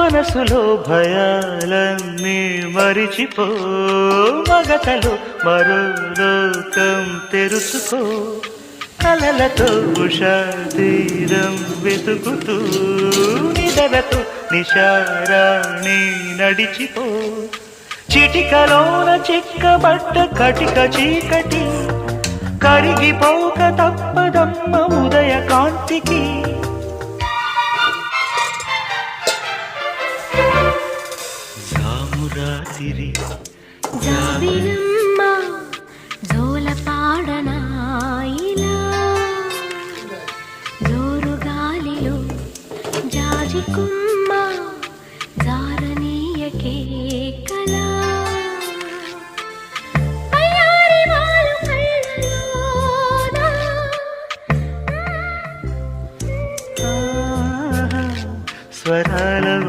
మనసులో భయాలన్నీ మరిచిపో మగతలో మరో లోకం తెరుచుకో కలలతో ఉషా తీరం వెతుకుతూ నిదలతో నిశారాణి నడిచిపో చిటికలోన చిక్కబట్ట కటిక చీకటి కరిగిపోక తప్పదమ్మ ఉదయ కాంతికి జాబిలమ్మ